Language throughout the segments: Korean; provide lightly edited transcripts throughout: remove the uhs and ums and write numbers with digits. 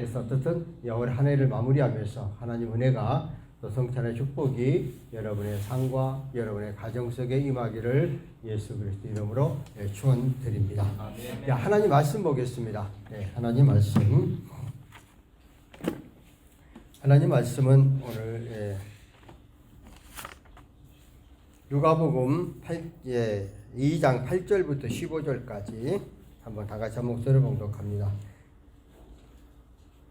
그래서 어떻든 올해 한 해를 마무리하면서 하나님 은혜가 또 성찬의 축복이 여러분의 삶과 여러분의 가정 속에 임하기를 예수 그리스도 이름으로 축원드립니다. 하나님 말씀 보겠습니다. 하나님 말씀. 하나님 말씀은 오늘 누가복음 2장 8절부터 15절까지 한번 다 같이 한 목소리를 봉독합니다.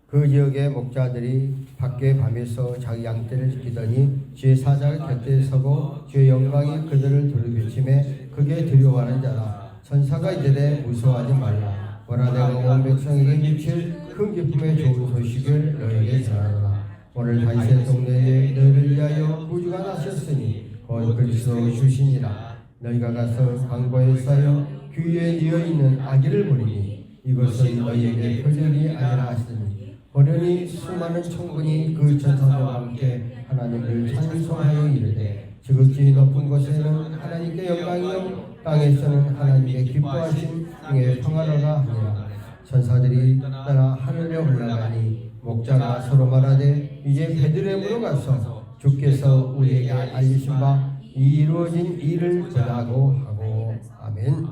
그 지역의 목자들이 밖에 밤에서 자기 양떼를 지키더니 주의 사자가 곁에 서고 주의 영광이 그들을 두루비침에 그게 두려워하는 자라. 천사가 이르되 무서워하지 말라. 보라 내가 온 백성에게 미칠 큰 기쁨의 좋은 소식을 너에게 전하노라. 오늘 다윗의 동네에 너희를 위하여 구주가 나셨으니 곧 그리스도 주시니라. 너희가 가서 광고에 쌓여 귀에 뉘어 있는 아기를 보리니 이것은 너희에게 표적이 아니라 하시니 호련히 수많은 천군이 그 천사들과 함께 하나님을 찬송하여 이르되 지극히 높은 곳에는 하나님께 영광이요 땅에서는 하나님께 기뻐하심 중에 평화로가 하니라. 천사들이 떠나 하늘에 올라가니 목자가 서로 말하되 이제 베들레헴으로 가서 주께서 우리에게 알리신 바 이루어진 일을 전하고 하고. 아멘.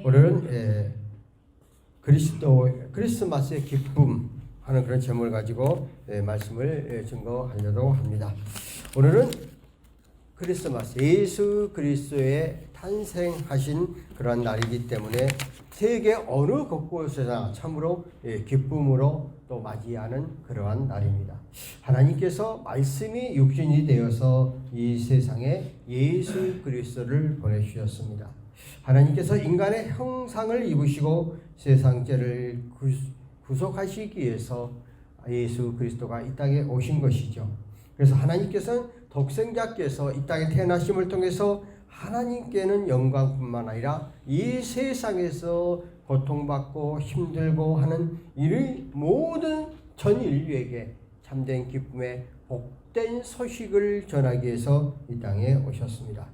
오늘은 크리스마스의 기쁨 하는 그런 제목을 가지고 말씀을 증거하려고 합니다. 오늘은 크리스마스, 예수 그리스도의 탄생하신 그런 날이기 때문에 세계 어느 곳곳에나 참으로 기쁨으로 또 맞이하는 그러한 날입니다. 하나님께서 말씀이 육신이 되어서 이 세상에 예수 그리스도를 보내주셨습니다. 하나님께서 인간의 형상을 입으시고 세상 죄를 구속하시기 위해서 예수 그리스도가 이 땅에 오신 것이죠. 그래서 하나님께서는 독생자께서 이 땅에 태어나심을 통해서 하나님께는 영광뿐만 아니라 이 세상에서 고통받고 힘들고 하는 이 모든 전 인류에게 참된 기쁨의 복된 소식을 전하기 위해서 이 땅에 오셨습니다.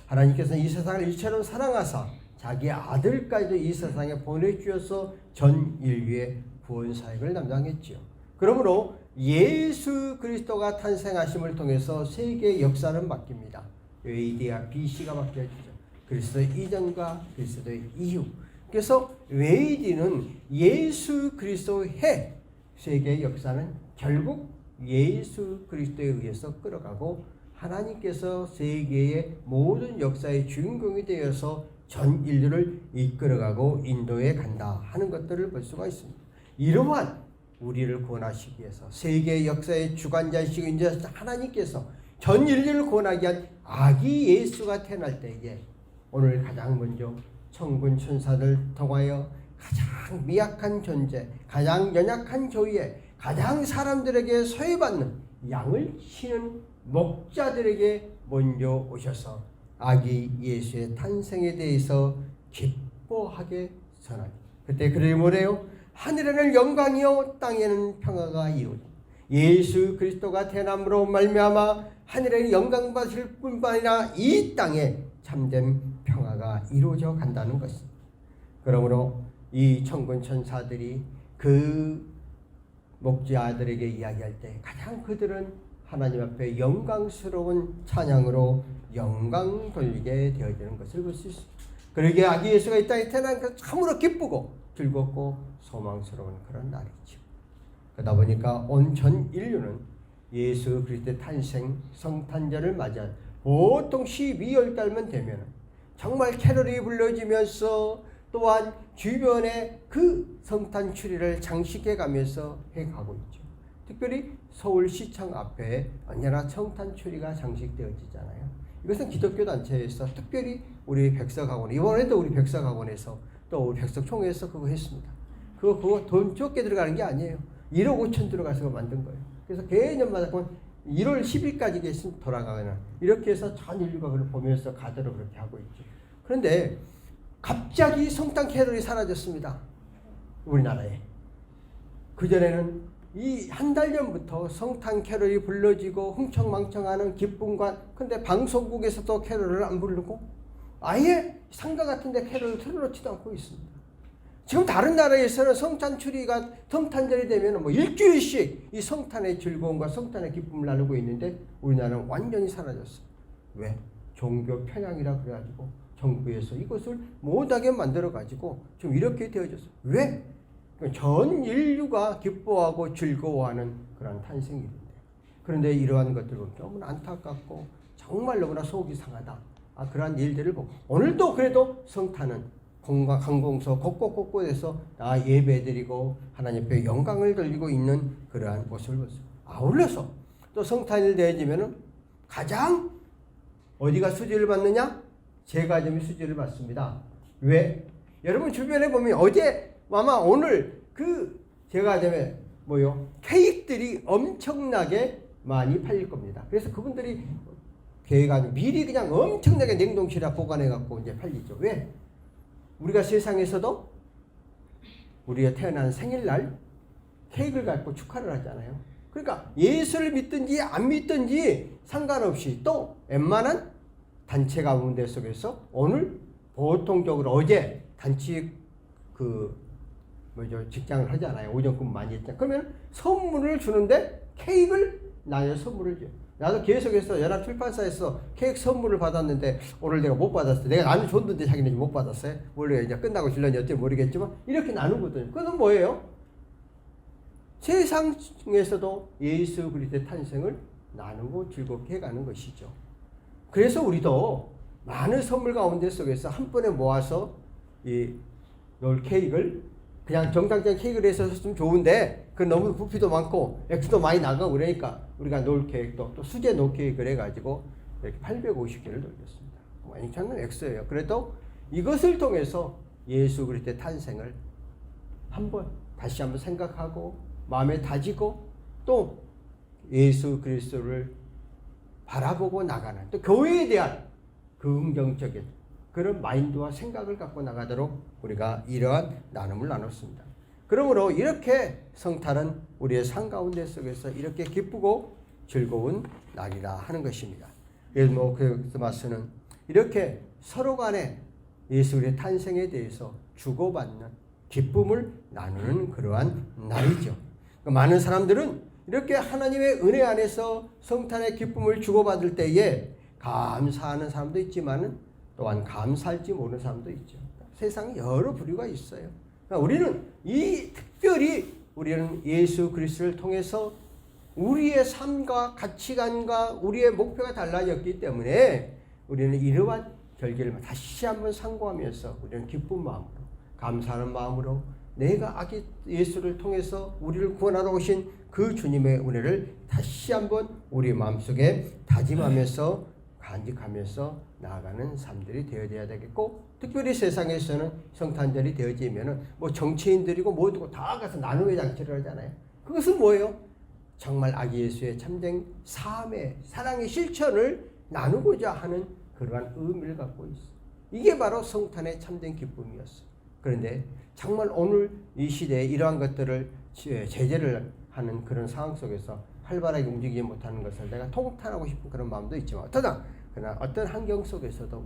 하나님께서는 이 세상을 이처럼 사랑하사 자기 아들까지도 이 세상에 보내주셔서 전 인류의 구원 사역을 담당했지요. 그러므로 예수 그리스도가 탄생하심을 통해서 세계의 역사는 바뀝니다. AD와 BC가 바뀌어지죠. 그리스도 이전과 그리스도의 이후. 그래서 AD는 예수 그리스도의 세계의 역사는 결국 예수 그리스도에 의해서 끌어가고 하나님께서 세계의 모든 역사의 주인공이 되어서 전 인류를 이끌어가고 인도해 간다 하는 것들을 볼 수가 있습니다. 이러한 우리를 구원하시기 위해서 세계 역사의 주관자이시고 이제 하나님께서 전 인류를 구원하기 위한 아기 예수가 태어날 때에 오늘 가장 먼저 천군 천사들 통하여 가장 미약한 존재, 가장 연약한 교회, 가장 사람들에게 소외받는 양을 치는 목자들에게 먼저 오셔서 아기 예수의 탄생에 대해서 기뻐하게 전하니 그때 그들이 뭐래요? 하늘에는 영광이요 땅에는 평화가 이루어져. 예수 그리스도가 태어남으로 말미암아 하늘에 영광 받을 뿐만 아니라 이 땅에 참된 평화가 이루어져 간다는 것입니다. 그러므로 이 천군 천사들이 그 목자들에게 이야기할 때 가장 그들은 하나님 앞에 영광스러운 찬양으로 영광 돌리게 되어지는 것을 볼 수 있습니다. 그러기에 아기 예수가 이 땅에 태어난 것 참으로 기쁘고 즐겁고 소망스러운 그런 날이죠. 그러다 보니까 온 전 인류는 예수 그리스도의 탄생 성탄절을 맞이한 보통 12월 달만 되면 정말 캐롤이 불러지면서 또한 주변에 그 성탄 추리를 장식해 가면서 해가고 있죠. 특별히 서울시청 앞에 언제나 성탄 추리가 장식되어지잖아요. 이것은 기독교 단체에서 특별히 우리 백석학원, 이번에도 우리 백석학원에서 또 우리 백석총회에서 그거 했습니다. 그거 돈 적게 들어가는 게 아니에요. 1억 5천 들어가서 만든 거예요. 그래서 개년마다 1월 10일까지 돌아가거나 이렇게 해서 전 인류가 그걸 보면서 가도록 그렇게 하고 있죠. 그런데 갑자기 성탄 캐롤이 사라졌습니다. 우리나라에. 그전에는 이 한 달 전부터 성탄 캐롤이 불러지고 흥청망청하는 기쁨과, 근데 방송국에서도 캐롤을 안 부르고 아예 상가 같은 데 캐롤을 틀어놓지도 않고 있습니다. 지금 다른 나라에서는 성탄 추리가 성탄절이 되면 뭐 일주일씩 이 성탄의 즐거움과 성탄의 기쁨을 나누고 있는데 우리나라는 완전히 사라졌어. 왜? 종교 편향이라 그래가지고 정부에서 이것을 못하게 만들어가지고 좀 이렇게 되어졌어. 왜? 전 인류가 기뻐하고 즐거워하는 그런 탄생일인데. 그런데 이러한 것들을 보면 너무나 안타깝고 정말 너무나 속이 상하다. 그러한 일들을 보고 오늘도 그래도 성탄은 관공서 곳곳곳곳에서 다 예배드리고 하나님 앞에 영광을 돌리고 있는 그러한 모습을 봤어요. 아울러서 또 성탄일 되어지면은 가장 어디가 수지를 받느냐? 제 가정이 수지를 받습니다. 왜? 여러분 주변에 보면 어제 아마 오늘 제 가정에 케이크들이 엄청나게 많이 팔릴 겁니다. 그래서 그분들이 계획하는 미리 그냥 엄청나게 냉동실에 보관해 갖고 이제 팔리죠. 왜? 우리가 세상에서도 우리가 태어난 생일날 케이크를 갖고 축하를 하잖아요. 그러니까 예수를 믿든지 안 믿든지 상관없이 또 웬만한 단체 가운데 속에서 오늘 보통적으로 어제 단체 직장을 하잖아요. 오전근 많이 했잖아요. 그러면 선물을 주는데 케이크를 나의 선물을 줘. 나도 계속해서 연합출판사에서 케이크 선물을 받았는데 오늘 내가 못 받았어요. 내가 나는 줬는데 자기네 못 받았어요. 원래 이제 끝나고 질렀는지 어찌 모르겠지만 이렇게 나누거든요. 그건 뭐예요? 세상에서도 예수 그리스도의 탄생을 나누고 즐겁게 해가는 것이죠. 그래서 우리도 많은 선물 가운데 속에서 한 번에 모아서 이 롤 케이크를 그냥 정상적인 케이크를 해서 좀 좋은데 그 너무 부피도 많고 액수도 많이 나가고 그러니까 우리가 놀 케이크도 또 수제 놀 케이크를 해가지고 이렇게 850개를 돌렸습니다. 엄청난 액수예요. 그래도 이것을 통해서 예수 그리스도의 탄생을 다시 한번 생각하고 마음에 다지고 또 예수 그리스도를 바라보고 나가는 또 교회에 대한 긍정적인 그런 마인드와 생각을 갖고 나가도록 우리가 이러한 나눔을 나눴습니다. 그러므로 이렇게 성탄은 우리의 삶 가운데 속에서 이렇게 기쁘고 즐거운 날이라 하는 것입니다. 그래서 크리스마스는 이렇게 서로 간에 예수의 탄생에 대해서 주고받는 기쁨을 나누는 그러한 날이죠. 많은 사람들은 이렇게 하나님의 은혜 안에서 성탄의 기쁨을 주고받을 때에 감사하는 사람도 있지만은 또한 감사할지 모르는 사람도 있죠. 세상에 여러 부류가 있어요. 그러니까 우리는 예수 그리스도를 통해서 우리의 삶과 가치관과 우리의 목표가 달라졌기 때문에 우리는 이러한 절기를 다시 한번 상고하면서 우리는 기쁜 마음으로 감사하는 마음으로 내가 아기 예수를 통해서 우리를 구원하러 오신 그 주님의 은혜를 다시 한번 우리 마음속에 다짐하면서 간직하면서 나아가는 삶들이 되어야 되겠고, 특별히 세상에서는 성탄절이 되어지면은 정치인들이고 모두고 다 가서 나눔의 장치를 하잖아요. 그것은 뭐예요? 정말 아기 예수의 참된 삶의 사랑의 실천을 나누고자 하는 그러한 의미를 갖고 있어요. 이게 바로 성탄의 참된 기쁨이었어요. 그런데 정말 오늘 이 시대에 이러한 것들을 제재를 하는 그런 상황 속에서 활발하게 움직이지 못하는 것을 내가 통탄하고 싶은 그런 마음도 있지만 그러나 어떤 환경 속에서도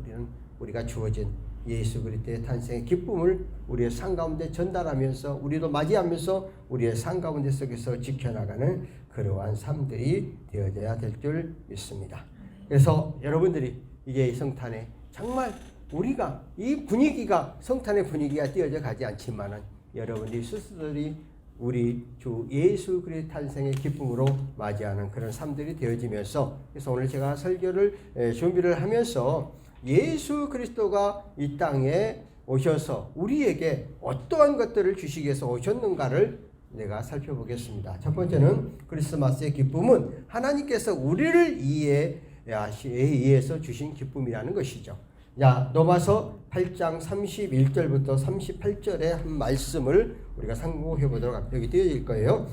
우리가 주어진 예수 그리스도의 탄생의 기쁨을 우리의 삶 가운데 전달하면서 우리도 맞이하면서 우리의 삶 가운데 속에서 지켜나가는 그러한 삶들이 되어져야 될 줄 믿습니다. 그래서 여러분들이 이제 성탄에 정말 우리가 이 분위기가 성탄의 분위기가 띄어져 가지 않지만은 여러분들이 스스로들이 우리 주 예수 그리스도의 탄생의 기쁨으로 맞이하는 그런 삶들이 되어지면서, 그래서 오늘 제가 설교를 준비를 하면서 예수 그리스도가 이 땅에 오셔서 우리에게 어떠한 것들을 주시기 위해서 오셨는가를 내가 살펴보겠습니다. 첫 번째는 크리스마스의 기쁨은 하나님께서 우리를 이해해서 주신 기쁨이라는 것이죠. 자, 로마서 8장 31절부터 38절의 한 말씀을 우리가 상고해 보도록 합니다. 여기 띄어질 거예요.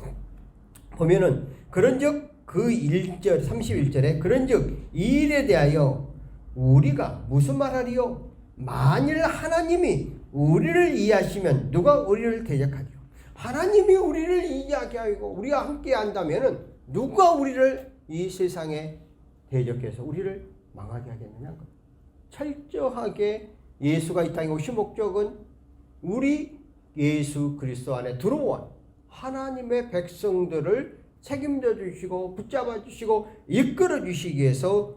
보면은 그런즉 그 1절 31절에 그런즉 이 일에 대하여 우리가 무슨 말하리요? 만일 하나님이 우리를 이해하시면 누가 우리를 대적하리요? 하나님이 우리를 이해하고 우리와 함께 한다면은 누가 우리를 이 세상에 대적해서 우리를 망하게 하겠느냐? 철저하게 예수가 이 땅에 오신 목적은 우리 예수 그리스도 안에 들어온 하나님의 백성들을 책임져 주시고 붙잡아 주시고 이끌어 주시기 위해서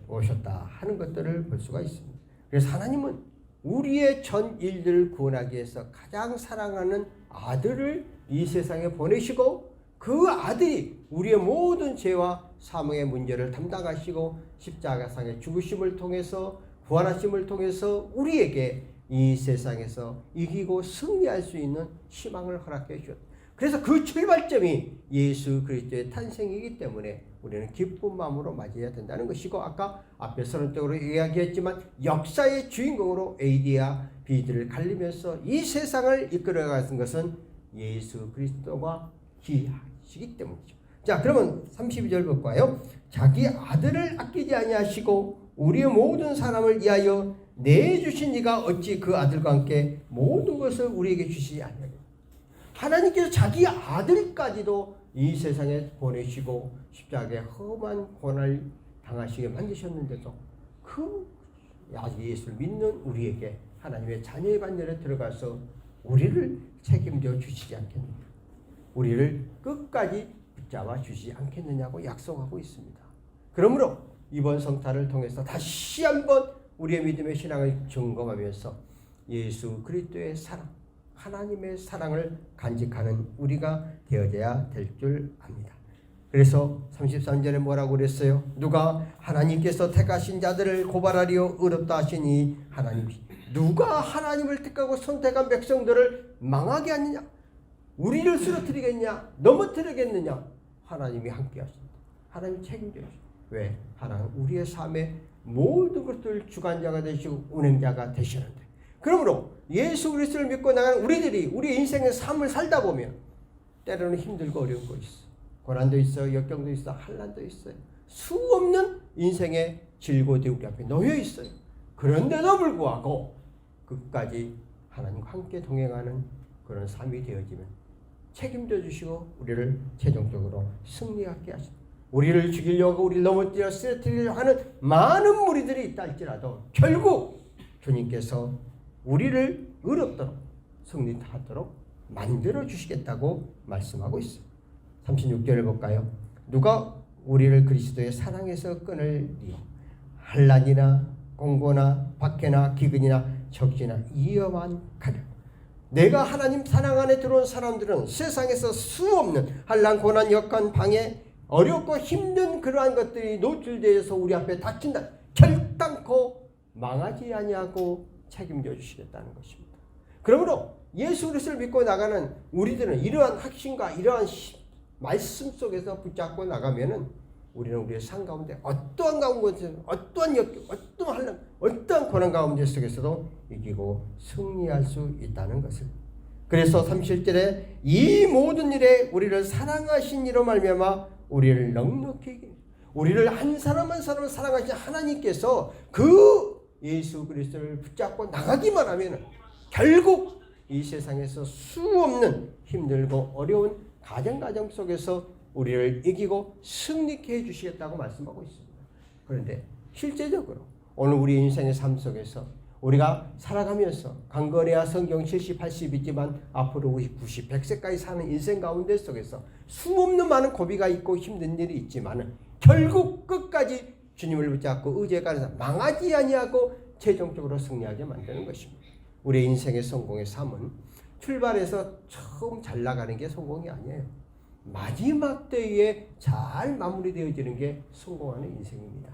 오셨다 하는 것들을 볼 수가 있습니다. 그래서 하나님은 우리의 전 일들을 구원하기 위해서 가장 사랑하는 아들을 이 세상에 보내시고 그 아들이 우리의 모든 죄와 사망의 문제를 담당하시고 십자가상의 죽으심을 통해서 부활하심을 통해서 우리에게 이 세상에서 이기고 승리할 수 있는 희망을 허락해 주셨다. 그래서 그 출발점이 예수 그리스도의 탄생이기 때문에 우리는 기쁜 마음으로 맞이해야 된다는 것이고, 아까 앞에 서론적으로 이야기했지만 역사의 주인공으로 A와 B들을 갈리면서 이 세상을 이끌어가는 것은 예수 그리스도가 기하시기 때문이죠. 자, 그러면 32절 볼까요? 자기 아들을 아끼지 아니하시고 우리의 모든 사람을 위하여 내주신 이가 어찌 그 아들과 함께 모든 것을 우리에게 주시지 아니하냐. 하나님께서 자기 아들까지도 이 세상에 보내시고 십자가에 험한 고난을 당하시게 만드셨는데도 그 예수를 믿는 우리에게 하나님의 자녀의 반열에 들어가서 우리를 책임져 주시지 않겠느냐, 우리를 끝까지 붙잡아 주시지 않겠느냐고 약속하고 있습니다. 그러므로 이번 성탄을 통해서 다시 한번 우리의 믿음의 신앙을 점검하면서 예수 그리스도의 사랑, 하나님의 사랑을 간직하는 우리가 되어져야 될 줄 압니다. 그래서 33절에 뭐라고 그랬어요? 누가 하나님께서 택하신 자들을 고발하려 어렵다 하시니 하나님이 누가 하나님을 택하고 선택한 백성들을 망하게 하느냐? 우리를 쓰러뜨리겠냐? 넘어뜨리겠느냐? 하나님이 함께 하신다. 하나님 책임져 주신다. 왜? 하나님 우리의 삶의 모든 것들 주관자가 되시고 운행자가 되시는데, 그러므로 예수 그리스도를 믿고 나가는 우리들이 우리 인생의 삶을 살다 보면 때로는 힘들고 어려운 거 있어. 고난도 있어, 역경도 있어, 환난도 있어요. 수없는 인생의 질고들이 우리 앞에 놓여 있어요. 그런데도 불구하고 끝까지 하나님과 함께 동행하는 그런 삶이 되어지면 책임져 주시고 우리를 최종적으로 승리하게 하십니다. 우리를 죽이려고 우리를 넘어뜨려 쓰러뜨리려고 하는 많은 무리들이 있다 할지라도 결국 주님께서 우리를 의롭도록 승리하도록 만들어 주시겠다고 말씀하고 있습니다. 36절을 볼까요? 누가 우리를 그리스도의 사랑에서 끊으리요? 환난이나 공고나 박해나 기근이나 적시나 위험한 가령. 내가 하나님 사랑 안에 들어온 사람들은 세상에서 수없는 환난, 고난, 역한, 방해, 어렵고 힘든 그러한 것들이 노출되어서 우리 앞에 닥친다. 결단코 망하지 아니하고 책임져 주시겠다는 것입니다. 그러므로 예수 그리스도를 믿고 나가는 우리들은 이러한 확신과 이러한 말씀 속에서 붙잡고 나가면은 우리는 우리의 삶 가운데 어떠한 가운데, 어떠한 역경, 어떠한 환난, 어떠한 고난 가운데 속에서도 이기고 승리할 수 있다는 것을. 그래서 37절에 이 모든 일에 우리를 사랑하신 이로 말미암아 우리를 넉넉히 이기는, 우리를 한 사람 한 사람을 사랑하신 하나님께서 그 예수 그리스도를 붙잡고 나가기만 하면 결국 이 세상에서 수없는 힘들고 어려운 가정 속에서 우리를 이기고 승리케 해주시겠다고 말씀하고 있습니다. 그런데 실제적으로 오늘 우리 인생의 삶 속에서 우리가 살아가면서 강건해야 성경 70, 80이지만 앞으로 50, 90, 100세까지 사는 인생 가운데 속에서 수없는 많은 고비가 있고 힘든 일이 있지만 결국 끝까지 주님을 붙잡고 의지해가면서 망하지 아니하고 최종적으로 승리하게 만드는 것입니다. 우리의 인생의 성공의 삶은 출발해서 처음 잘 나가는 게 성공이 아니에요. 마지막 때에 잘 마무리되어지는 게 성공하는 인생입니다.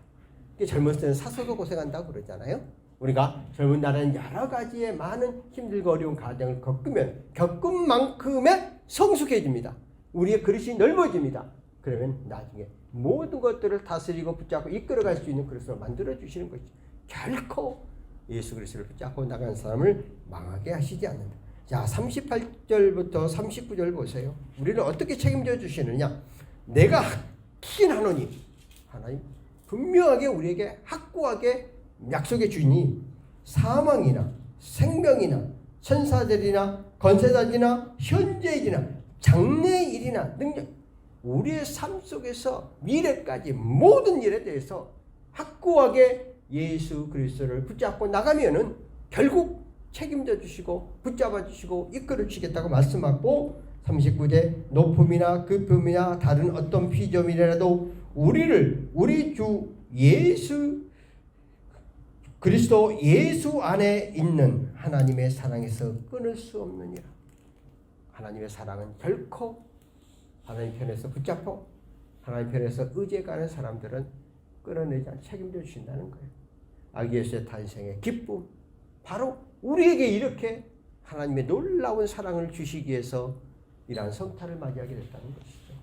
젊었을 때는 사서도 고생한다고 그러잖아요. 우리가 젊은 날에는 여러 가지의 많은 힘들고 어려운 과정을 겪은 만큼의 성숙해집니다. 우리의 그릇이 넓어집니다. 그러면 나중에 모든 것들을 다스리고 붙잡고 이끌어갈 수 있는 그릇으로 만들어주시는 것이죠. 결코 예수 그리스도를 붙잡고 나가는 사람을 망하게 하시지 않는다. 자, 38절부터 39절 보세요. 우리를 어떻게 책임져 주시느냐? 내가 확신하노니, 하나님 분명하게 우리에게 확고하게 약속해 주니 사망이나 생명이나 천사들이나 권세자들이나 현재일이나 장래일이나 능력, 우리의 삶 속에서 미래까지 모든 일에 대해서 확고하게 예수 그리스도를 붙잡고 나가면은 결국 책임져 주시고 붙잡아 주시고 이끌어 주시겠다고 말씀하고 39절 높음이나 급음이나 다른 어떤 피조물이라도 우리 주 예수 그리스도 예수 안에 있는 하나님의 사랑에서 끊을 수 없느니라. 하나님의 사랑은 결코 하나님 편에서 붙잡고 하나님 편에서 의지가는 사람들은 끊어내지 않고 책임져 주신다는 거예요. 아기 예수의 탄생의 기쁨, 바로 우리에게 이렇게 하나님의 놀라운 사랑을 주시기 위해서 이러한 성탄을 맞이하게 됐다는 것이죠.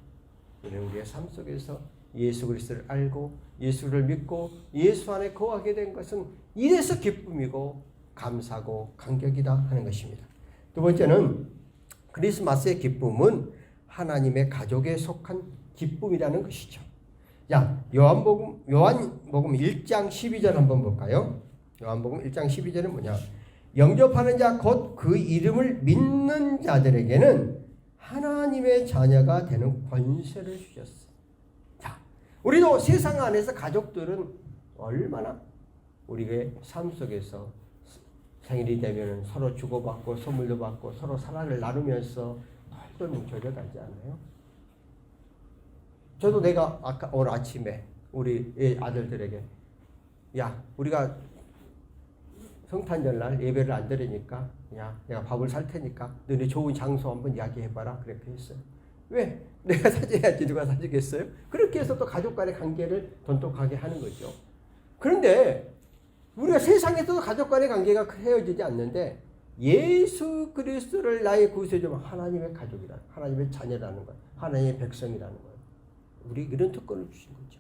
우리는 우리의 삶 속에서 예수 그리스도를 알고 예수를 믿고 예수 안에 거하게 된 것은 이래서 기쁨이고 감사고 감격이다 하는 것입니다. 두 번째는 크리스마스의 기쁨은 하나님의 가족에 속한 기쁨이라는 것이죠. 자, 요한복음 1장 12절 한번 볼까요? 요한복음 1장 12절은 뭐냐? 영접하는 자 곧 그 이름을 믿는 자들에게는 하나님의 자녀가 되는 권세를 주셨어. 자, 우리도 세상 안에서 가족들은 얼마나 우리의 삶 속에서 생일이 되면 서로 주고받고 선물도 받고 서로 사랑을 나누면서 똘똘 뭉쳐져 가지 않나요? 저도 내가 아까 오늘 아침에 우리 아들들에게 야, 우리가 성탄절날 예배를 안 드리니까 야, 내가 밥을 살 테니까 너네 좋은 장소 한번 이야기해봐라 그렇게 했어요. 왜? 내가 사줘야지 누가 사주겠어요? 그렇게 해서 또 가족 간의 관계를 돈독하게 하는 거죠. 그런데 우리가 세상에서도 가족 간의 관계가 헤어지지 않는데 예수 그리스도를 나의 구세주로 하나님의 가족이라, 하나님의 자녀라는 것, 하나님의 백성이라는 것, 우리 이런 특권을 주신 거죠.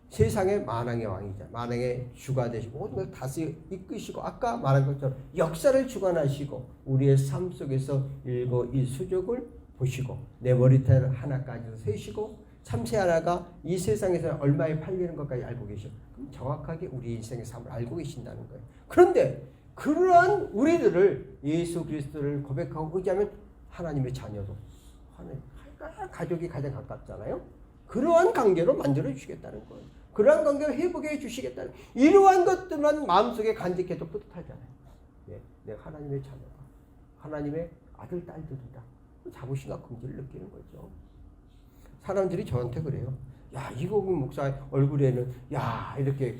세상의 만왕의 왕이자 만왕의 주가 되시고 모든 걸 다스려 이끄시고 아까 말한 것처럼 역사를 주관하시고 우리의 삶 속에서 일거일수족을 보시고 내 머리털 하나까지 세시고 참새 하나가 이 세상에서 얼마에 팔리는 것까지 알고 계셔. 그럼 정확하게 우리 인생의 삶을 알고 계신다는 거예요. 그런데 그러한 우리들을 예수 그리스도를 고백하고 의지하면 하나님의 자녀도 하나님 가족이 가장 가깝잖아요. 그러한 관계로 만들어 주시겠다는 거예요. 그러한 관계를 회복해 주시겠다는, 이러한 것들만 마음속에 간직해도 뿌듯하잖아요. 예, 내가 하나님의 자녀다, 하나님의 아들 딸들이다, 자부심과 긍지를 느끼는 거죠. 사람들이 저한테 그래요. 야, 이곡은 목사 얼굴에는 야 이렇게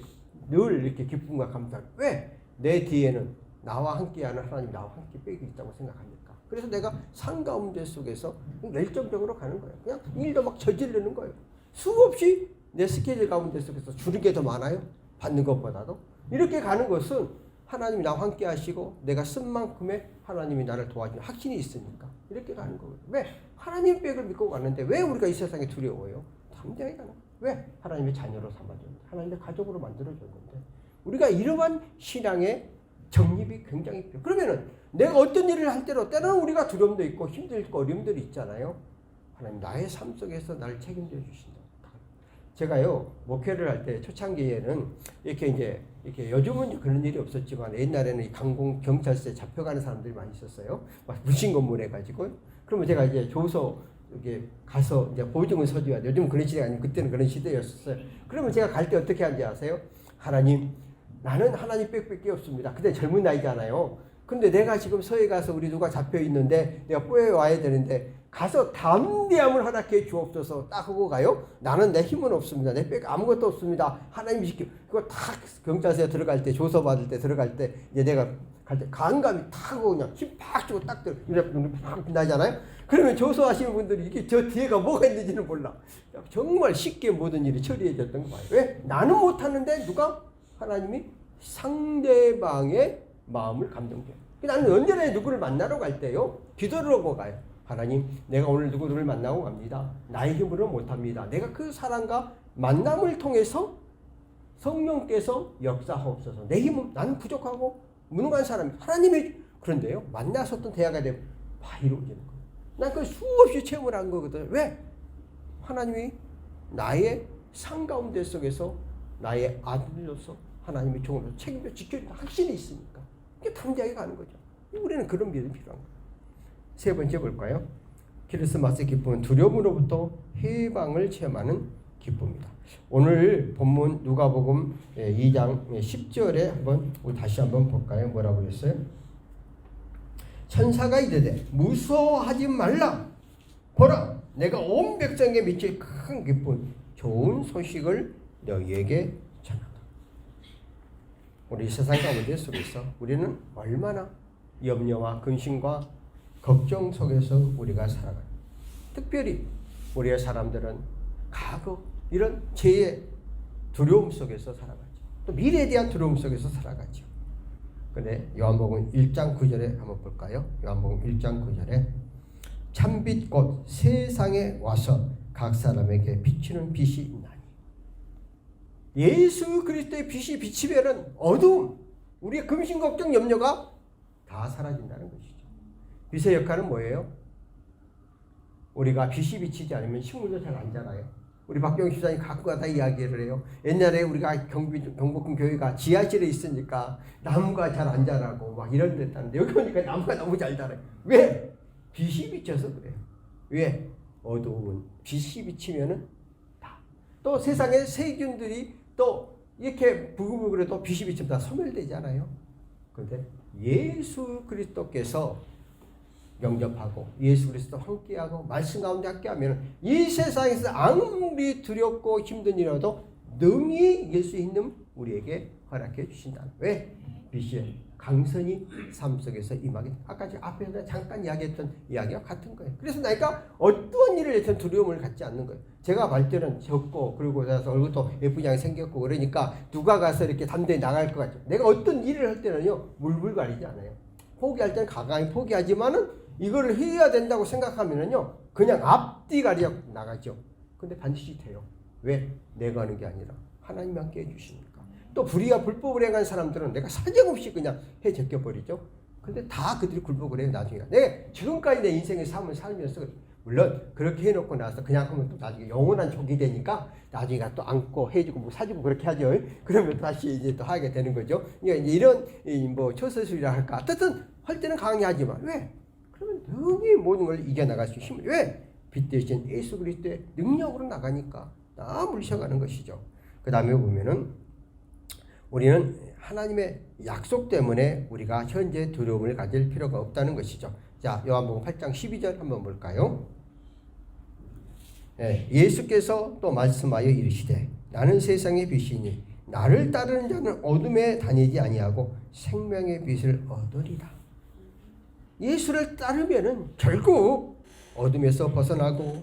늘 이렇게 기쁨과 감사. 왜? 내 뒤에는 나와 함께하는 하나님, 나와 함께 빼기 있다고 생각합니까? 그래서 내가 산 가운데 속에서 열정적으로 가는 거예요. 그냥 일도 막 저지르는 거예요. 수없이 내 스케줄 가운데 속에서 주는 게 더 많아요. 받는 것보다도. 이렇게 가는 것은 하나님이 나와 함께 하시고 내가 쓴 만큼의 하나님이 나를 도와주는 확신이 있으니까 이렇게 가는 거예요. 왜? 하나님 백을 믿고 가는데 왜 우리가 이 세상에 두려워요? 담대하게 가는 거예요. 왜? 하나님의 자녀로 삼아줬는데, 하나님의 가족으로 만들어줬는데, 우리가 이러한 신앙의 정립이 굉장히 필요해요. 그러면은 내가 어떤 일을 할 때로 때로는 우리가 두려움도 있고 힘들고 어려움들이 있잖아요. 하나님 나의 삶 속에서 나를 책임져 주신다. 제가요 목회를 할 때 초창기에는 이렇게 요즘은 그런 일이 없었지만 옛날에는 이 경찰서에 잡혀가는 사람들이 많이 있었어요. 막 무신검문 해가지고. 그러면 제가 이제 조서 이렇게 가서 이제 보증을 서줘야 돼. 요즘 그런 시대가 아니고 그때는 그런 시대였었어요. 그러면 제가 갈 때 어떻게 하는지 아세요? 하나님, 나는 하나님 빽밖에 없습니다. 그때 젊은 나이잖아요. 근데 내가 지금 서해 가서 우리 누가 잡혀 있는데 내가 뽀에 와야 되는데 가서 담대함을 허락해 주옵소서 딱 하고 가요. 나는 내 힘은 없습니다. 내 백 아무것도 없습니다. 하나님이 지켜. 그거 딱 경찰서에 들어갈 때, 조서 받을 때 들어갈 때 이제 내가 갈 때 간감히 탁 하고 그냥 힘 팍 주고 딱 들어. 눈이 팍 빛나잖아요. 그러면 조서 하시는 분들이 이게 저 뒤에가 뭐가 있는지는 몰라. 정말 쉽게 모든 일이 처리해졌던 거 봐요. 왜? 나는 못하는데 누가? 하나님이 상대방의 마음을 감동해요. 나는 언제나 누구를 만나러 갈 때요, 기도를 하고 가요. 하나님, 내가 오늘 누구를 만나고 갑니다. 나의 힘으로 못합니다. 내가 그 사람과 만남을 통해서 성령께서 역사하옵소서. 내 힘은 나는 부족하고 무능한 사람이 하나님의, 그런데요 만나서 어떤 대화가 되면 다 이루어지는 거예요. 난 그 수없이 체험을 한 거거든. 왜? 하나님이 나의 삶 가운데 속에서 나의 아들로서 하나님의 종으로 책임져 지켜주는 확신이 있으니까 이게 담대하게 가는 거죠. 우리는 그런 믿음이 필요한 거예요. 세 번째 볼까요? 크리스마스 기쁨은 두려움으로부터 해방을 체험하는 기쁨이다. 오늘 본문 누가복음 2장 10절에 한번 우리 다시 한번 볼까요? 뭐라고 했어요? 천사가 이르되 무서워하지 말라. 보라, 내가 온 백성에게 미칠 큰 기쁜 좋은 소식을 너희에게 전하다. 우리 세상 가운데 속에서 우리는 얼마나 염려와 근심과 걱정 속에서 우리가 살아가요. 특별히 우리의 사람들은 과거 이런 죄의 두려움 속에서 살아가죠. 또 미래에 대한 두려움 속에서 살아가죠. 근데 요한복음 1장 9절에 한번 볼까요? 요한복음 1장 9절에 참빛 곧 세상에 와서 각 사람에게 비추는 빛이 있나니. 예수 그리스도의 빛이 비치면은 어두움, 우리의 근심 걱정 염려가 다 사라진다는 것이죠. 빛의 역할은 뭐예요? 우리가 빛이 비치지 않으면 식물도 잘 안 자라요. 우리 박경희 집사님 가끔가다 이야기를 해요. 옛날에 우리가 경복궁 교회가 지하실에 있으니까 나무가 잘 안 자라고 막 이런 데 했다는데 여기 오니까 나무가 너무 잘 자라요. 왜? 빛이 비쳐서 그래요. 왜? 어두운 빛이 비치면은 다. 또 세상의 세균들이 또 이렇게 부글부글해도 빛이 비치면 다 소멸되잖아요. 그런데 예수 그리스도께서 영접하고 예수 그리스도 함께하고 말씀 가운데 함께하면 이 세상에서 아무리 두렵고 힘든 일이라도 능히 이길 수 있는 우리에게 허락해 주신다. 왜? 빛이 강선이 삶 속에서 임하게. 아까 앞에서 잠깐 이야기했던 이야기와 같은 거예요. 그래서 내가 어떤 일을 해서 두려움을 갖지 않는 거예요. 제가 말 때는 적고 그리고 나서 얼굴도 예쁘게 생겼고 그러니까 누가 가서 이렇게 담대히 나갈 것 같죠. 내가 어떤 일을 할 때는요 물불 가리지 않아요. 포기할 때는 가감히 포기하지만은 이거를 해야 된다고 생각하면은요 그냥 앞뒤 가리고 나가죠. 근데 반드시 돼요. 왜? 내가 하는 게 아니라 하나님이 함께 해주시니까. 또 불의와 불법을 행한 사람들은 내가 사정없이 그냥 해 제껴버리죠. 근데 다 그들이 굴복을 해요 나중에. 내가 지금까지 내 인생의 삶을 살면서 물론 그렇게 해놓고 나서 그냥 하면 또 나중에 영원한 족이 되니까 나중에 또 안고 해주고 뭐 사주고 그렇게 하죠. 그러면 다시 이제 또 하게 되는 거죠. 그러니까 이제 이런 뭐 처세술이라 할까. 어쨌든 할 때는 강의하지만 왜? 그러면 능히 모든 걸 이겨나갈 수 있습니다. 왜? 빛 대신 예수 그리스도의 능력으로 나가니까 다 물셔가는 것이죠. 그 다음에 보면은 우리는 하나님의 약속 때문에 우리가 현재 두려움을 가질 필요가 없다는 것이죠. 자, 요한복음 8장 12절 한번 볼까요? 네, 예수께서 또 말씀하여 이르시되 나는 세상의 빛이니 나를 따르는 자는 어둠에 다니지 아니하고 생명의 빛을 얻으리라. 예수를 따르면은 결국 어둠에서 벗어나고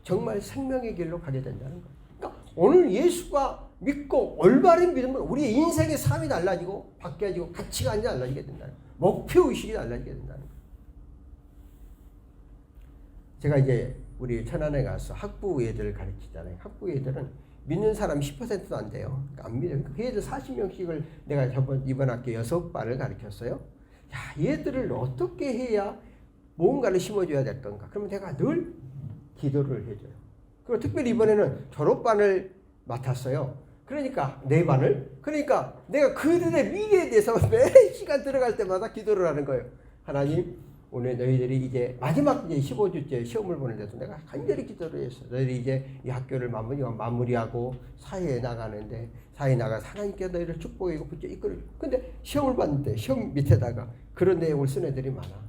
정말 생명의 길로 가게 된다는 거예요. 그러니까 오늘 예수가 믿고 올바른 믿음은 우리의 인생의 삶이 달라지고 바뀌어지고 가치관이 달라지게 된다는 거예요. 목표의식이 달라지게 된다는 거예요. 제가 이제 우리 천안에 가서 학부 애들을 가르치잖아요. 학부 애들은 믿는 사람 10%도 안 돼요. 그러니까 안 믿어요. 그 애들 40명씩을 내가 이번 학기 6반을 가르쳤어요. 야, 얘들을 어떻게 해야 뭔가를 심어줘야 될 건가? 그러면 내가 늘 기도를 해줘요. 그리고 특별히 이번에는 졸업반을 맡았어요. 그러니까 4반을. 그러니까 내가 그들의 미래에 대해서 매 시간 들어갈 때마다 기도를 하는 거예요. 하나님, 오늘 너희들이 이제 마지막 이제 15주째 시험을 보는데도 내가 간절히 기도를 했어. 너희들이 이제 이 학교를 마무리하고 사회에 나가는데 사회에 나가서 하나님께 너희를 축복하고 붙여 이끌어. 근데 시험을 봤는데 시험 밑에다가 그런 내용을 쓴 애들이 많아.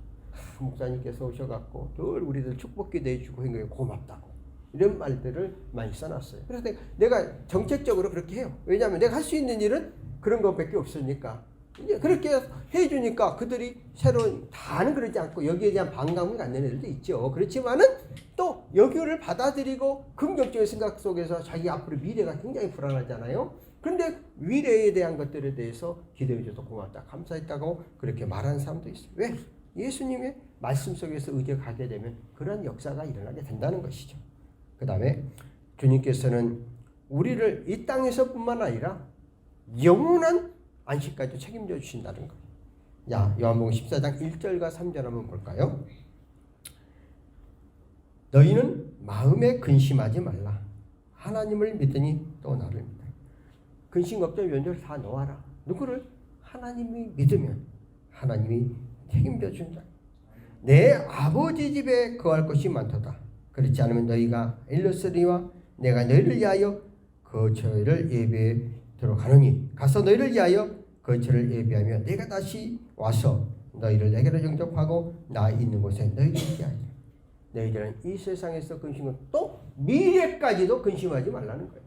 목사님께서 오셔갖고 늘 우리들 축복 기도해 주고 한 거에 고맙다고. 이런 말들을 많이 써놨어요. 그래서 내가 정책적으로 그렇게 해요. 왜냐하면 내가 할 수 있는 일은 그런 것밖에 없으니까. 이제 그렇게 해주니까 그들이 새로운 다는 그러지 않고 여기에 대한 반감을 갖는 애들도 있죠. 그렇지만은 또 여기를 받아들이고 긍정적인 생각 속에서 자기 앞으로 미래가 굉장히 불안하잖아요. 그런데 미래에 대한 것들에 대해서 기도해줘서 고맙다, 감사했다고 그렇게 말하는 사람도 있어요. 왜? 예수님의 말씀 속에서 의지하게 되면 그런 역사가 일어나게 된다는 것이죠. 그 다음에 주님께서는 우리를 이 땅에서뿐만 아니라 영원한 안식까지 책임져 주신다는 거예요. 야, 요한복음 14장 1절과 3절 한번 볼까요? 너희는 마음에 근심하지 말라. 하나님을 믿으니 또 나를 믿으라. 근심, 걱정, 연조를 다 놓아라. 누구를? 하나님이 믿으면 하나님이 책임져 준다. 내 아버지 집에 거할 것이 많도다. 그렇지 않으면 너희가 일렀으리와 내가 너희를 위하여 거처를 예배에 들어가노니 가서 너희를 위하여 거처를 예비하며 내가 다시 와서 너희를 내게로 영접하고 나 있는 곳에 너희를 있게 하리라. 너희들은 이 세상에서 근심은 또 미래까지도 근심하지 말라는 거예요.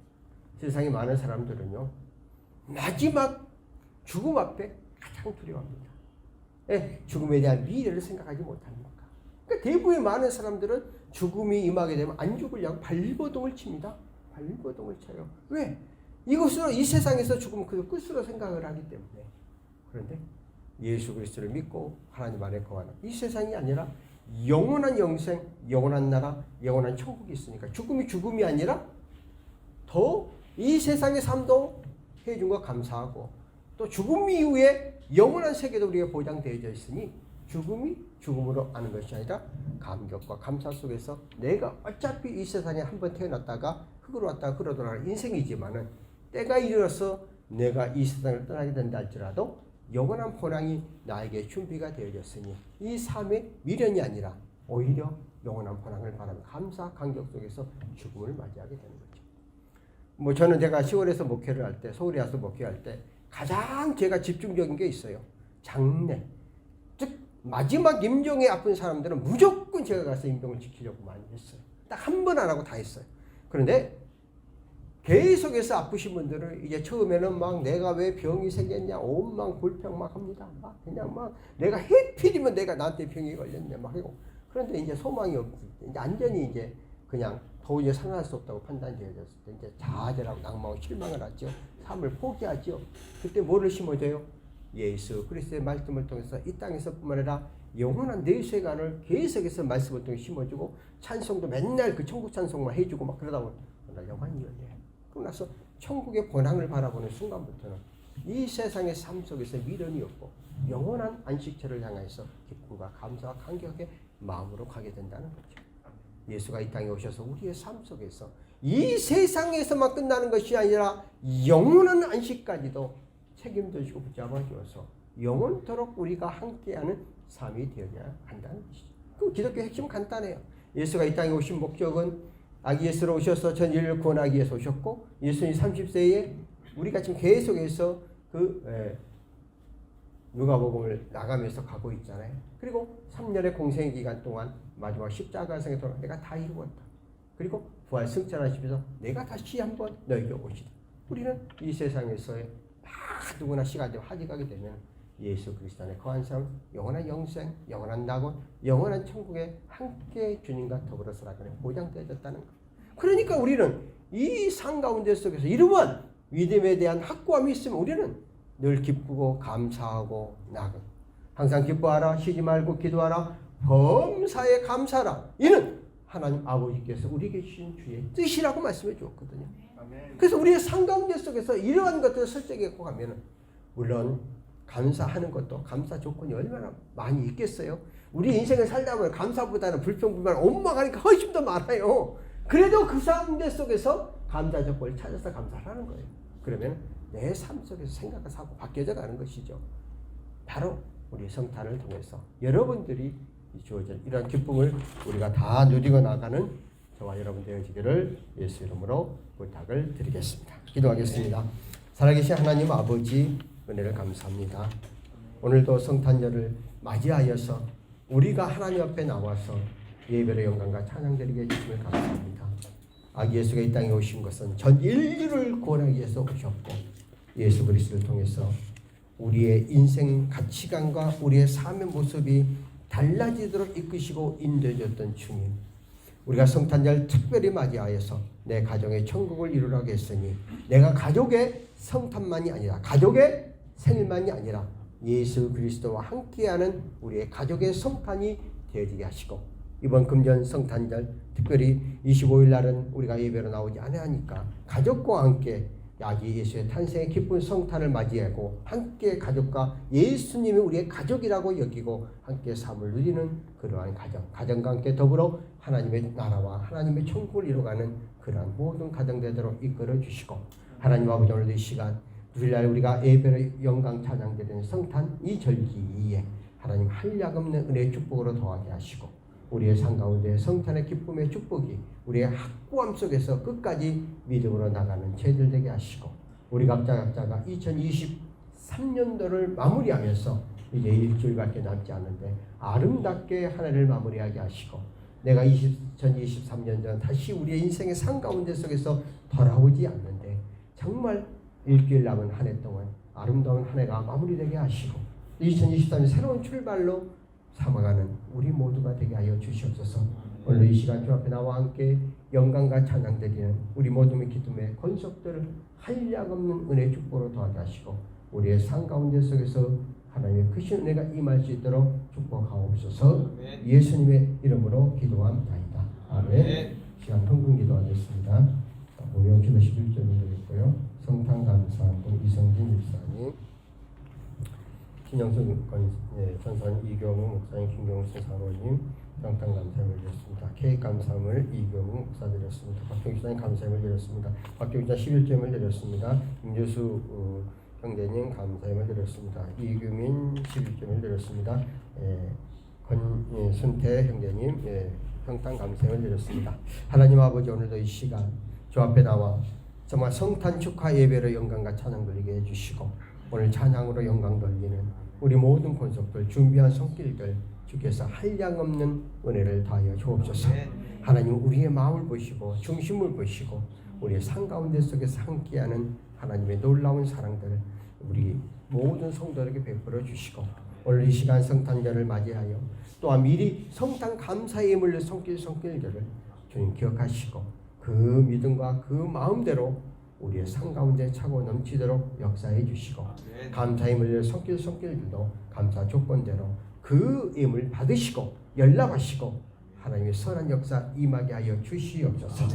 세상에 많은 사람들은요, 마지막 죽음 앞에 가장 두려워합니다. 죽음에 대한 미래를 생각하지 못합니까? 그러니까 대부분의 많은 사람들은 죽음이 임하게 되면 안 죽으려고 발버둥을 칩니다. 발버둥을 쳐요. 왜? 이것으로 이 세상에서 죽으면 그 끝으로 생각을 하기 때문에. 그런데 예수 그리스도를 믿고 하나님 안에 거하는 이 세상이 아니라 영원한 영생, 영원한 나라, 영원한 천국이 있으니까 죽음이 아니라 더 이 세상의 삶도 해준 거 감사하고 또 죽음 이후에 영원한 세계도 우리가 보장되어져 있으니 죽음이 죽음으로 아는 것이 아니라 감격과 감사 속에서 내가 어차피 이 세상에 한번 태어났다가 흙으로 왔다가 흙으로 돌아가는 인생이지만은 때가 이르러서 내가 이 세상을 떠나게 된다 할지라도 영원한 본향이 나에게 준비가 되어졌으니 이 삶의 미련이 아니라 오히려 영원한 본향을 바라며 감사 감격 속에서 죽음을 맞이하게 되는 거죠. 저는 제가 시골에서 목회를 할 때, 서울에 와서 목회할 때 가장 제가 집중적인 게 있어요. 장례. 즉 마지막 임종에 아픈 사람들은 무조건 제가 가서 임종을 지키려고 많이 했어요. 딱 한 번 안 하고 다 했어요. 그런데 계속해서 아프신 분들은 이제 처음에는 막 내가 왜 병이 생겼냐, 온망 불평 막 합니다. 막 그냥 막 내가 해필이면 내가 나한테 병이 걸렸냐 막 하고. 그런데 이제 소망이 없을 때, 이제 완전히 이제 그냥 도저히 살아날 수 없다고 판단되어졌을 때 이제 좌절하고 낭망하고 실망을 하죠. 삶을 포기하죠. 그때 뭐를 심어줘요? 예수 그리스도의 말씀을 통해서 이 땅에서뿐만 아니라 영원한 내 세간을 계속해서 말씀을 통해 심어주고 찬송도 맨날 그 천국 찬송만 해주고 막 그러다 보면 영원히 열려요. 그러고 나서 천국의 본향을 바라보는 순간부터는 이 세상의 삶 속에서 미련이 없고 영원한 안식처를 향해서 기쁨과 감사와 감격의 마음으로 가게 된다는 거죠. 예수가 이 땅에 오셔서 우리의 삶 속에서 이 세상에서만 끝나는 것이 아니라 영원한 안식까지도 책임져 주고 붙잡아 주어서 영원토록 우리가 함께하는 삶이 되어야 한다는 것이죠. 그 기독교 핵심은 간단해요. 예수가 이 땅에 오신 목적은 아기 예수로 오셔서 전 인류를 구원하기 위해서 오셨고 예수님 30세에 우리가 지금 계속해서 누가복음을 나가면서 가고 있잖아요. 그리고 3년의 공생의 기간 동안 마지막 십자가상에 돌아 내가 다 이루었다. 그리고 부활 승천하시면서 내가 다시 한번 너에게 오시다. 우리는 이 세상에서의 누구나 시간이 되면 하직하게 되면 예수 그리스도 안에 거한 삶, 영원한 영생, 영원한 낙원, 영원한 천국에 함께 주님과 더불어 살아가는 보장되어졌다는 것. 그러니까 우리는 이 상 가운데 속에서 이러한 믿음에 대한 확고함이 있으면 우리는 늘 기쁘고 감사하고 나아가 항상 기뻐하라, 쉬지 말고 기도하라, 범사에 감사하라. 이는 하나님 아버지께서 우리에게 주신 주의 뜻이라고 말씀해 주었거든요. 그래서 우리의 상 가운데 속에서 이러한 것들을 설정해 갖고 가면 물론 감사하는 것도 감사 조건이 얼마나 많이 있겠어요. 우리 인생을 살다 보면 감사보다는 불평, 불만, 원망하니까 훨씬 더 많아요. 그래도 그 가운데 속에서 감사 조건을 찾아서 감사를 하는 거예요. 그러면 내 삶 속에서 생각과 사고 바뀌어져 가는 것이죠. 바로 우리 성탄을 통해서 여러분들이 주어진 이런 기쁨을 우리가 다 누리고 나가는 저와 여러분 되어지기를 예수 이름으로 부탁을 드리겠습니다. 기도하겠습니다. 살아계신 하나님 아버지 은혜를 감사합니다. 오늘도 성탄절을 맞이하여서 우리가 하나님 앞에 나와서 예배의 영광과 찬양드리게 해주심을 감사합니다. 아기 예수가 이 땅에 오신 것은 전 인류를 구원하기 위해서 오셨고 예수 그리스도를 통해서 우리의 인생 가치관과 우리의 삶의 모습이 달라지도록 이끄시고 인도해줬던 주님, 우리가 성탄절 특별히 맞이하여서 내 가정의 천국을 이루라고 했으니 내가 가족의 성탄만이 아니라 가족의 생일만이 아니라 예수 그리스도와 함께하는 우리의 가족의 성탄이 되어지게 하시고 이번 금년 성탄절 특별히 25일 날은 우리가 예배로 나오지 않으니까 가족과 함께 아기 예수의 탄생의 기쁜 성탄을 맞이하고 함께 가족과 예수님이 우리의 가족이라고 여기고 함께 삶을 누리는 그러한 가정과 함께 더불어 하나님의 나라와 하나님의 천국을 이루어가는 그러한 모든 가정되도록 이끌어 주시고 하나님 아버지 오늘도 이 시간 주일날 우리가 예배의 영광 찬양드리는 성탄 이 절기에 하나님 한량없는 은혜의 축복으로 더하게 하시고 우리의 삶 가운데 성탄의 기쁨의 축복이 우리의 확고함 속에서 끝까지 믿음으로 나가는 저희들 되게 하시고 우리 각자가 2023년도를 마무리하면서 이제 일주일밖에 남지 않는데 아름답게 한 해를 마무리하게 하시고 내가 2023년 전 다시 우리의 인생의 산 가운데 속에서 돌아오지 않는데 정말 일주일 남은 한 해 동안 아름다운 한 해가 마무리되게 하시고 2023년 새로운 출발로 삼아가는 우리 모두가 되게 하여 주시옵소서. 오늘 이 시간 주 앞에 나와 함께 영광과 찬양 드리는 우리 모두의 기쁨의 권속들을 한량없는 은혜 축복으로 더하게 하시고 우리의 삶 가운데 속에서 하나님의 크신 은혜가 임할 수 있도록 축복하옵소서. 예수님의 이름으로 기도합니다. 아멘. 시간 헌금 기도하겠습니다. 오늘 기도 11절을 드렸고요. 성탄 감사한분 이성진 집사님, 김영선 전사님, 이경우 목사님, 김경수 사모님 성탄 감사함을 드렸습니다. 케이크 감사함을 이경우 목사 드렸습니다. 박경수 사님 감사함을 드렸습니다. 박경수 11점을 드렸습니다. 임주수 형제님 감사함을 드렸습니다. 이규민 11점을 드렸습니다. 권순태 형제님 성탄 감사함을 드렸습니다. 하나님 아버지, 오늘도 이 시간 주 앞에 나와 정말 성탄 축하 예배로 영광과 찬양 돌리게 해주시고 오늘 찬양으로 영광 돌리는 우리 모든 권속들 준비한 손길들 주께서 한량없는 은혜를 다하여 주옵소서. 하나님 우리의 마음을 보시고 중심을 보시고 우리의 삶 가운데 속에서 함께하는 하나님의 놀라운 사랑들 우리 모든 성도에게 베풀어 주시고 오늘 이 시간 성탄절을 맞이하여 또한 미리 성탄 감사의 예물로 손길들을 주님 기억하시고 그 믿음과 그 마음대로 우리의 삶 가운데 차고 넘치도록 역사해 주시고 감사의 예물로 손길들도 감사 조건대로 그 예물 받으시고 연락하시고 하나님의 선한 역사 임하게 하여 주시옵소서.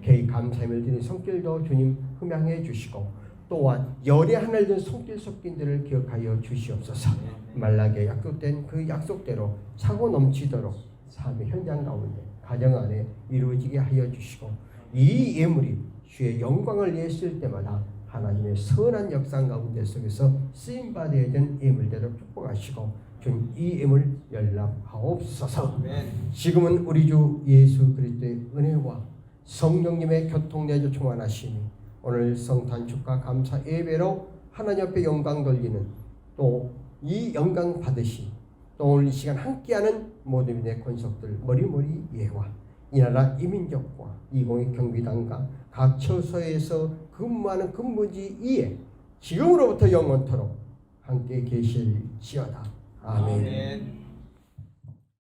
개인 감사의 예물 드린 손길도 주님 흠양해 주시고 또한 열의 하늘 든 손길 섞인들을 기억하여 주시옵소서. 말라게 약속된 그 약속대로 차고 넘치도록 삶의 현장 가운데 가정 안에 이루어지게 하여 주시고 이 예물이 주의 영광을 위해 쓸 때마다 하나님의 선한 역사 가운데 속에서 쓰임받아야 되는 예물대로 축복하시고 주님 이 예물 연락하옵소서. 지금은 우리 주 예수 그리스도의 은혜와 성령님의 교통내조 충만하시니 오늘 성탄 축하 감사 예배로 하나님 앞에 영광 돌리는 또 이 영광 받으시 또 오늘 이 시간 함께하는 모든 민의 권속들 머리머리 예와 이 나라 이민족과 2020 경비당과 각 처소에서 근무하는 근무지 위에 지금으로부터 영원토록 함께 계실지어다. 아멘.